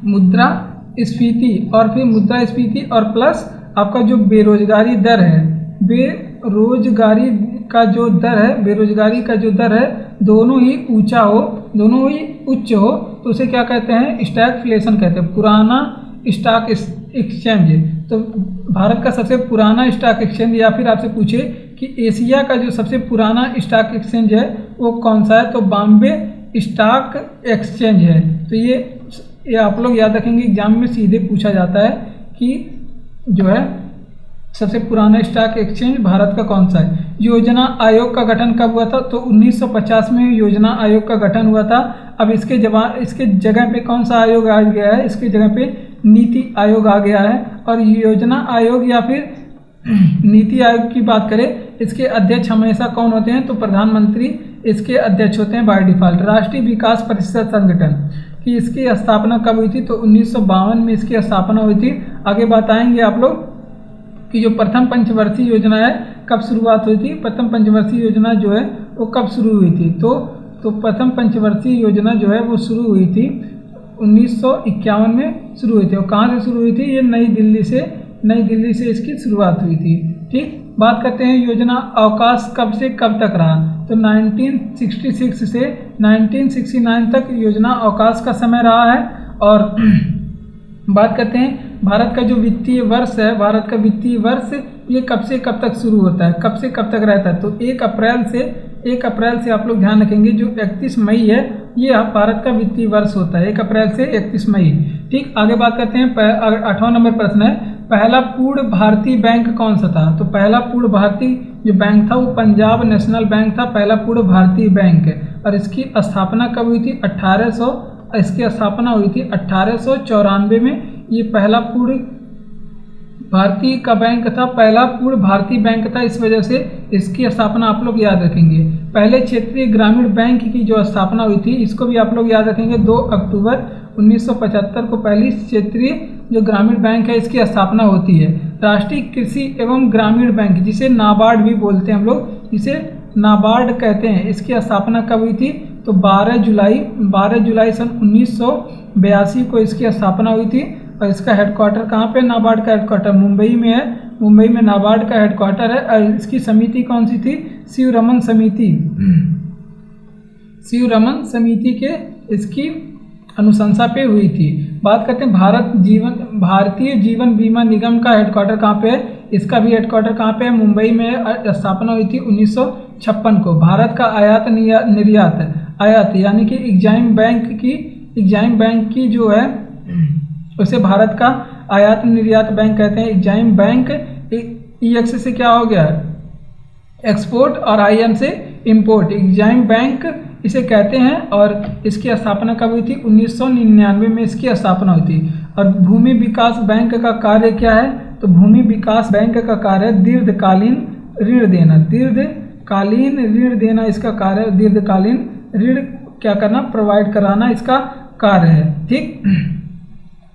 मुद्रास्फीति और फिर मुद्रास्फीति और प्लस आपका जो बेरोजगारी दर है, बेरोजगारी का जो दर है दोनों ही उच्च हो तो उसे क्या कहते हैं, स्टैगफ्लेशन कहते हैं। पुराना स्टॉक एक्सचेंज, तो भारत का सबसे पुराना स्टॉक एक्सचेंज, या फिर आपसे पूछे कि एशिया का जो सबसे पुराना स्टॉक एक्सचेंज है वो कौन सा है, तो बॉम्बे स्टॉक एक्सचेंज है। तो ये आप लोग याद रखेंगे, एग्जाम में सीधे पूछा जाता है कि जो है सबसे पुराना स्टॉक एक्सचेंज भारत का कौन सा है। योजना आयोग का गठन कब हुआ था, तो 1950 में योजना आयोग का गठन हुआ था। अब इसके जगह पे कौन सा आयोग आ गया है, इसके जगह पे नीति आयोग आ गया है। और योजना आयोग या फिर नीति आयोग की बात करें, इसके अध्यक्ष हमेशा कौन होते हैं, तो प्रधानमंत्री इसके अध्यक्ष होते हैं बाय डिफॉल्ट। राष्ट्रीय विकास परिषद संगठन की इसकी स्थापना कब हुई थी, तो 1952 में इसकी स्थापना हुई थी। आगे बताएंगे आप लोग कि जो प्रथम पंचवर्षीय योजना है कब शुरुआत हुई थी। प्रथम पंचवर्षीय योजना जो है वो कब शुरू हुई थी, तो प्रथम पंचवर्षीय योजना जो है वो शुरू हुई थी 1951 में शुरू हुई थी। और कहाँ से शुरू हुई थी, ये नई दिल्ली से इसकी शुरुआत हुई थी। ठीक, बात करते हैं योजना अवकाश कब से कब तक रहा, तो 1966 से 1969 तक योजना अवकाश का समय रहा है। और बात करते हैं भारत का जो वित्तीय वर्ष है, भारत का वित्तीय वर्ष ये कब से कब तक शुरू होता है, कब से कब तक रहता है, तो 1 अप्रैल से आप लोग ध्यान रखेंगे, जो 31 मई है ये भारत का वित्तीय वर्ष होता है, 1 अप्रैल से 31 मई। ठीक, आगे बात करते हैं 8वां नंबर प्रश्न है, पहला पूर्ण भारतीय बैंक कौन सा था, तो पहला पूर्ण भारतीय जो बैंक था वो पंजाब नेशनल बैंक था, पहला पूर्ण भारतीय बैंक। और इसकी स्थापना कब हुई थी, इसकी स्थापना हुई थी 1894 में। ये पहला पूर्ण भारतीय का बैंक था, पहला पूर्ण भारतीय बैंक था, इस वजह से इसकी स्थापना आप लोग याद रखेंगे। पहले क्षेत्रीय ग्रामीण बैंक की जो स्थापना हुई थी, इसको भी आप लोग याद रखेंगे, 2 अक्टूबर 1975 को पहली क्षेत्रीय जो ग्रामीण बैंक है इसकी स्थापना होती है। राष्ट्रीय कृषि एवं ग्रामीण बैंक, जिसे नाबार्ड भी बोलते हैं हम लोग, जिसे नाबार्ड कहते हैं, इसकी स्थापना कब हुई थी, तो 12 जुलाई सन 1982 को इसकी स्थापना हुई थी। और इसका हेडक्वार्टर कहाँ पे, नाबार्ड का हेडक्वार्टर मुंबई में है, मुंबई में नाबार्ड का हेडक्वार्टर है। और इसकी समिति कौन सी थी, शिवरमन समिति के इसकी अनुशंसा पे हुई थी। बात करते हैं भारतीय जीवन बीमा निगम का हेडक्वार्टर कहाँ पे है, इसका भी हेडक्वार्टर कहाँ पे है, मुंबई में। स्थापना हुई थी 1956 को। भारत का आयात यानी कि एग्जाइम बैंक की जो है उसे भारत का आयात निर्यात बैंक कहते हैं। एग्जाइम बैंक EX से क्या हो गया, एक्सपोर्ट, और IM से इंपोर्ट, एग्जाइम बैंक इसे कहते हैं। और इसकी स्थापना कब हुई थी, 1999 में इसकी स्थापना हुई थी। और भूमि विकास बैंक का कार्य क्या है, तो भूमि विकास बैंक का कार्य दीर्घकालीन ऋण देना इसका कार्य है। दीर्घकालीन ऋण क्या करना, प्रोवाइड कराना इसका कार्य है। ठीक,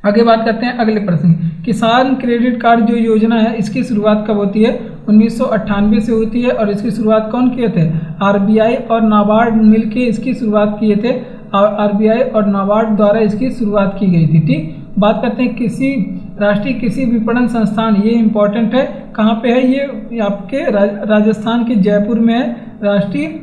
आगे बात करते हैं अगले प्रश्न। किसान क्रेडिट कार्ड जो योजना है इसकी शुरुआत कब होती है, 1998 से होती है। और इसकी शुरुआत कौन किए थे, RBI और नाबार्ड मिलके इसकी शुरुआत किए थे। RBI और नाबार्ड द्वारा इसकी शुरुआत की गई थी। ठीक, बात करते हैं राष्ट्रीय कृषि विपणन संस्थान, ये इंपॉर्टेंट है, कहाँ पे है, ये आपके राजस्थान के जयपुर में है। राष्ट्रीय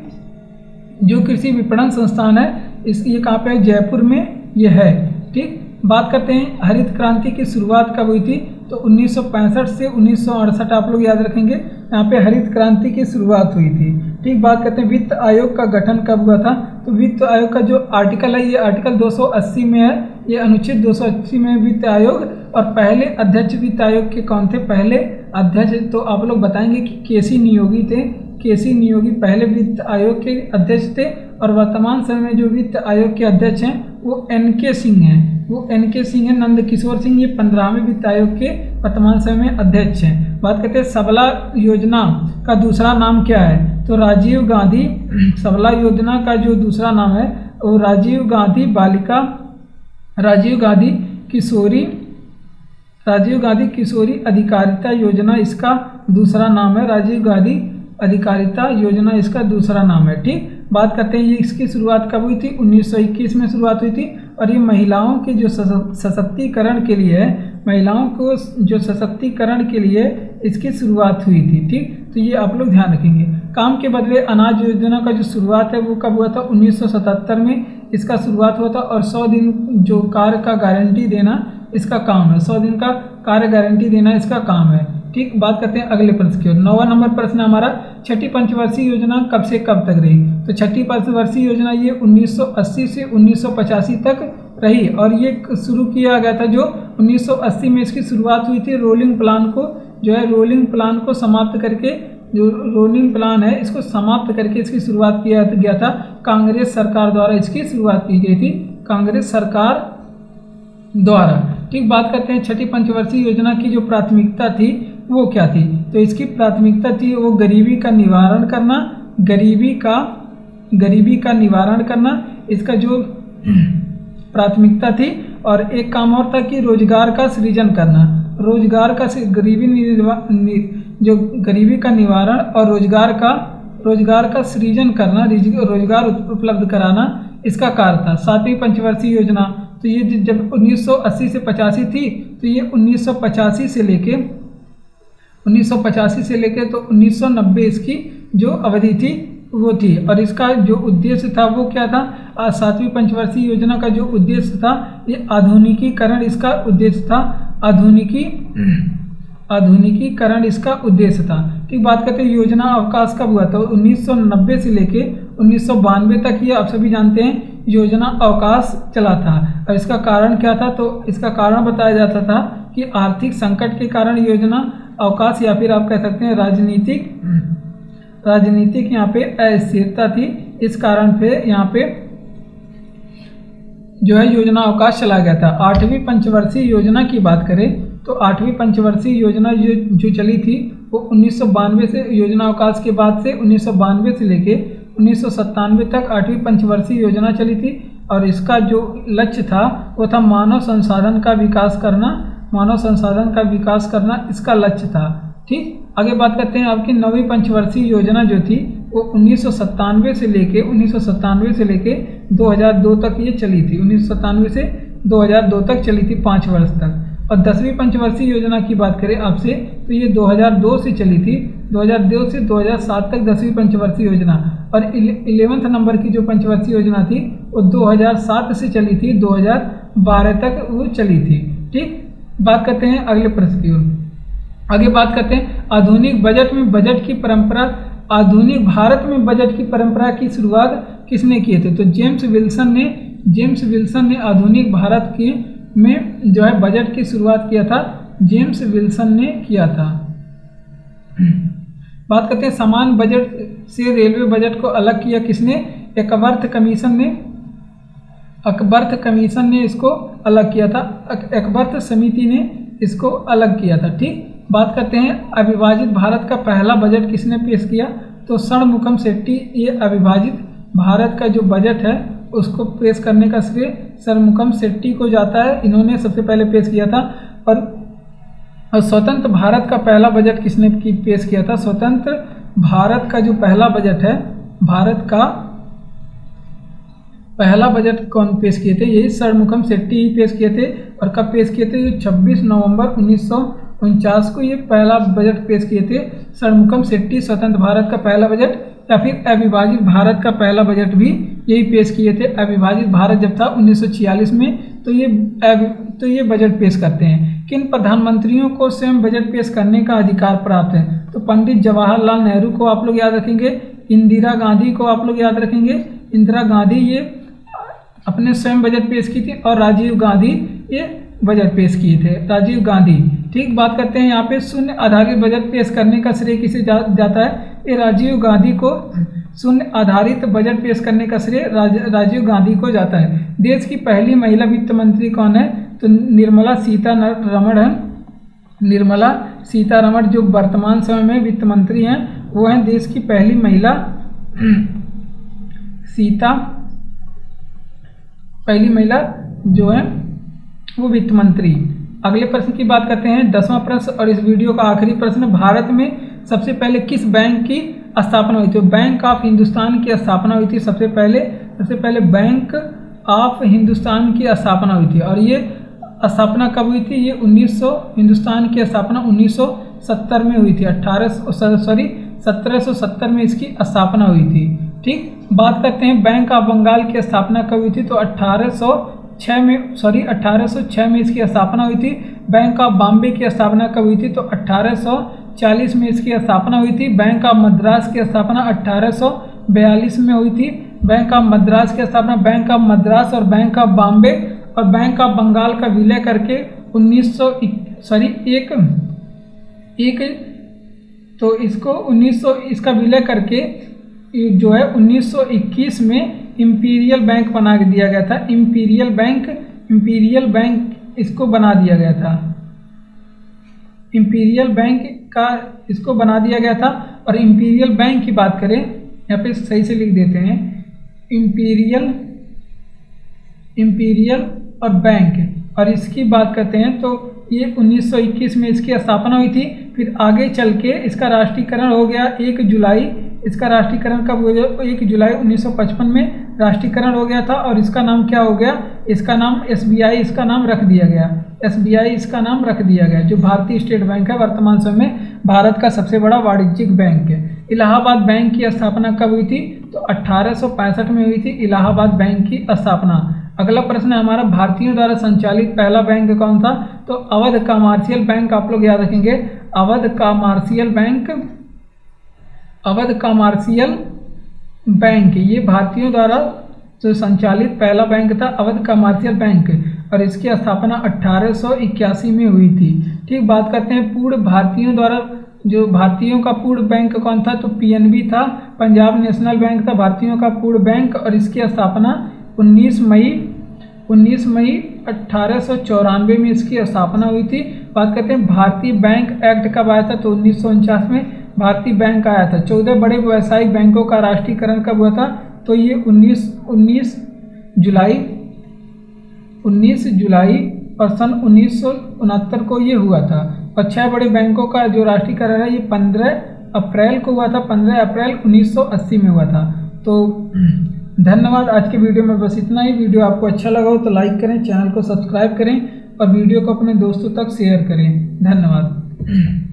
जो कृषि विपणन संस्थान है ये कहाँ पे है, जयपुर में ये है। ठीक, बात करते हैं हरित क्रांति की शुरुआत कब हुई थी, तो 1965 से 1968 आप लोग याद रखेंगे, यहाँ पे हरित क्रांति की शुरुआत हुई थी। ठीक, बात करते हैं वित्त आयोग का गठन कब हुआ था, तो वित्त आयोग का जो आर्टिकल है ये आर्टिकल 280 में है, ये अनुच्छेद 280 में वित्त आयोग। और पहले अध्यक्ष वित्त आयोग के कौन थे, पहले अध्यक्ष तो आप लोग बताएंगे कि केसी नियोगी थे। केसी नियोगी पहले वित्त आयोग के अध्यक्ष थे। और वर्तमान समय में जो वित्त आयोग के अध्यक्ष हैं वो NK सिंह हैं, नंद किशोर सिंह, ये 15वें वित्त आयोग के वर्तमान समय में अध्यक्ष हैं। बात करते हैं सबला योजना का दूसरा नाम क्या है, तो राजीव गांधी, सबला योजना का जो दूसरा नाम है और राजीव गांधी बालिका, राजीव गांधी किशोरी अधिकारिता योजना इसका दूसरा नाम है। राजीव गांधी अधिकारिता योजना इसका दूसरा नाम है। ठीक, बात करते हैं ये इसकी शुरुआत कब हुई थी? 1921 में शुरुआत हुई थी और ये महिलाओं के जो सशक्तिकरण के लिए है, महिलाओं को जो सशक्तिकरण के लिए इसकी शुरुआत हुई थी। ठीक, तो ये आप लोग ध्यान रखेंगे। काम के बदले अनाज योजना का जो शुरुआत है वो कब हुआ था? 1977 में इसका शुरुआत हुआ था और 100 दिन जो कार्य का गारंटी देना इसका काम है। 100 दिन का कार्य गारंटी देना इसका काम है। ठीक, बात करते हैं अगले प्रश्न की ओर। 9वां नंबर प्रश्न हमारा, छठी पंचवर्षीय योजना कब से कब तक रही? तो छठी पंचवर्षीय योजना ये 1980 से 1985 तक रही और ये शुरू किया गया था जो 1980 में इसकी शुरुआत हुई थी। रोलिंग प्लान को समाप्त करके, जो रोलिंग प्लान है इसको समाप्त करके इसकी शुरुआत किया गया था। कांग्रेस सरकार द्वारा इसकी शुरुआत की गई थी, कांग्रेस सरकार द्वारा। ठीक, बात करते हैं छठी पंचवर्षीय योजना की जो प्राथमिकता थी वो क्या थी? तो इसकी प्राथमिकता थी वो गरीबी का निवारण करना, गरीबी का निवारण करना इसका जो प्राथमिकता थी। और एक काम और था कि रोजगार का सृजन करना, गरीबी का निवारण और रोजगार का सृजन करना, रोजगार उपलब्ध कराना इसका कार्य था। सातवीं पंचवर्षीय योजना, तो ये जब 1980 से 85 थी तो ये 1985 से लेके तो 1990 इसकी जो अवधि थी वो थी। और इसका जो उद्देश्य था वो क्या था? सातवीं पंचवर्षीय योजना का जो उद्देश्य था ये आधुनिकीकरण इसका उद्देश्य था, आधुनिकीकरण इसका उद्देश्य था। ठीक, बात करते हैं योजना अवकाश कब हुआ था? 1990 से लेके 1992 तक ये आप सभी जानते हैं योजना अवकाश चला था। और इसका कारण क्या था? तो इसका कारण बताया जाता था कि आर्थिक संकट के कारण योजना अवकाश, या फिर आप कह सकते हैं राजनीतिक यहाँ पे अस्थिरता थी, इस कारण पे यहाँ पे जो है योजना अवकाश चला गया था। आठवीं पंचवर्षीय योजना की बात करें तो आठवीं पंचवर्षीय योजना जो चली थी वो 1992 से, योजना अवकाश के बाद से 1992 से लेके 1997 तक आठवीं पंचवर्षीय योजना चली थी। और इसका जो लक्ष्य था वो था मानव संसाधन का विकास करना इसका लक्ष्य था। ठीक, आगे बात करते हैं आपकी नवीं पंचवर्षीय योजना जो थी वो 1997 से लेके 2002 तक ये चली थी। 1997 से 2002 तक चली थी, 5 वर्ष तक। और 10वीं पंचवर्षीय योजना की बात करें आपसे तो ये 2002 से चली थी, 2002 से 2007 तक 10वीं पंचवर्षीय योजना। और 11वें नंबर की जो पंचवर्षीय योजना थी वो 2007 से चली थी, 2012 तक वो चली थी। ठीक, बात करते हैं अगले प्रश्न की ओर। आगे बात करते हैं आधुनिक भारत में बजट की परंपरा की शुरुआत किसने की थी? तो जेम्स विल्सन ने आधुनिक भारत में जो है बजट की शुरुआत किया था, जेम्स विल्सन ने किया था। बात करते हैं समान बजट से रेलवे बजट को अलग किया किसने? एकवर्थ कमीशन ने इसको अलग किया था, एकवर्थ समिति ने इसको अलग किया था। ठीक, बात करते हैं अविभाजित भारत का पहला बजट किसने पेश किया? तो षणमुखम शेट्टी। ये अविभाजित भारत का जो बजट है उसको पेश करने का श्रेय षणमुखम शेट्टी को जाता है, इन्होंने सबसे पहले पेश किया था। और स्वतंत्र भारत का पहला बजट किसने पेश किया था? स्वतंत्र भारत का जो पहला बजट है, भारत का पहला बजट कौन पेश किए थे? यही षणमुखम शेट्टी ही पेश किए थे। और कब पेश किए थे? 26 नवंबर 1949 को ये पहला बजट पेश किए थे षणमुखम शेट्टी। स्वतंत्र भारत का पहला बजट या फिर अविभाजित भारत का पहला बजट भी यही पेश किए थे। अविभाजित भारत जब था 1946 में तो ये बजट पेश करते हैं। किन प्रधानमंत्रियों को स्वयं बजट पेश करने का अधिकार प्राप्त है? तो पंडित जवाहरलाल नेहरू को आप लोग याद रखेंगे, इंदिरा गांधी को आप लोग याद रखेंगे। इंदिरा गांधी ये अपने स्वयं बजट पेश की थी और राजीव गांधी ये बजट पेश किए थे, राजीव गांधी। ठीक, बात करते हैं यहाँ पे शून्य आधारित बजट पेश करने का श्रेय किसे जाता है? ये राजीव गांधी को शून्य आधारित बजट पेश करने का श्रेय राजीव गांधी को जाता है। देश की पहली महिला वित्त मंत्री कौन है? तो निर्मला सीतारमण है। निर्मला सीतारमण जो वर्तमान समय में वित्त मंत्री हैं वो हैं देश की पहली महिला पहली महिला जो है वो वित्त मंत्री। अगले प्रश्न की बात करते हैं, 10वां प्रश्न और इस वीडियो का आखिरी प्रश्न, भारत में सबसे पहले किस बैंक की स्थापना हुई थी? बैंक ऑफ हिंदुस्तान की स्थापना हुई थी सबसे पहले बैंक ऑफ हिंदुस्तान की स्थापना हुई थी। और ये स्थापना कब हुई थी? ये हिंदुस्तान की स्थापना 1970 में हुई थी। 1770 में इसकी स्थापना हुई थी। ठीक, बात करते हैं बैंक ऑफ बंगाल की स्थापना कब हुई थी? तो 1806 में इसकी स्थापना हुई थी। बैंक ऑफ बॉम्बे की स्थापना कब हुई थी? तो 1840 में इसकी स्थापना हुई थी। बैंक ऑफ मद्रास की स्थापना 1842 में हुई थी। बैंक ऑफ मद्रास की स्थापना, बैंक ऑफ मद्रास और बैंक ऑफ बॉम्बे और बैंक ऑफ बंगाल का विलय करके इसका विलय करके जो है 1921 में इंपीरियल बैंक बना दिया गया था। इंपीरियल बैंक इसको बना दिया गया था। इंपीरियल बैंक का इसको बना दिया गया था। और इंपीरियल बैंक की बात करें, यहाँ पे सही से लिख देते हैं, इंपीरियल और बैंक, और इसकी बात करते हैं तो ये 1921 में इसकी स्थापना हुई थी। फिर आगे चल के इसका राष्ट्रीयकरण हो गया 1 जुलाई। इसका राष्ट्रीयकरण कब हो गया? 1 जुलाई 1955 में राष्ट्रीयकरण हो गया था। और इसका नाम क्या हो गया? इसका नाम SBI इसका नाम रख दिया गया। SBI इसका नाम रख दिया गया, जो भारतीय स्टेट बैंक है, वर्तमान समय में भारत का सबसे बड़ा वाणिज्यिक बैंक है। इलाहाबाद बैंक की स्थापना कब हुई थी? तो 1865 में हुई थी इलाहाबाद बैंक की स्थापना। अगला प्रश्न है हमारा, भारतीयों द्वारा संचालित पहला बैंक कौन था? तो अवध कमर्शियल बैंक। आप लोग याद रखेंगे, अवध कमर्शियल बैंक, ये भारतीयों द्वारा जो संचालित पहला बैंक था अवध कमर्शियल बैंक, और इसकी स्थापना 1881 में हुई थी। ठीक, बात करते हैं पूर्ण भारतीयों द्वारा, जो भारतीयों का पूर्ण बैंक कौन था? तो PNB था, पंजाब नेशनल बैंक था भारतीयों का पूर्ण बैंक, और इसकी स्थापना 19 मई 1894 में इसकी स्थापना हुई थी। बात करते हैं भारतीय बैंक एक्ट कब आया था? तो 1949 में भारतीय बैंक आया था। 14 बड़े व्यावसायिक बैंकों का राष्ट्रीयकरण कब हुआ था? तो ये 19 जुलाई और सन 1969 को ये हुआ था। और 6 बड़े बैंकों का जो राष्ट्रीयकरण है ये 15 अप्रैल को हुआ था। 15 अप्रैल 1980 में हुआ था। तो धन्यवाद। आज के वीडियो में बस इतना ही। वीडियो आपको अच्छा लगा हो तो लाइक करें, चैनल को सब्सक्राइब करें और वीडियो को अपने दोस्तों तक शेयर करें। धन्यवाद।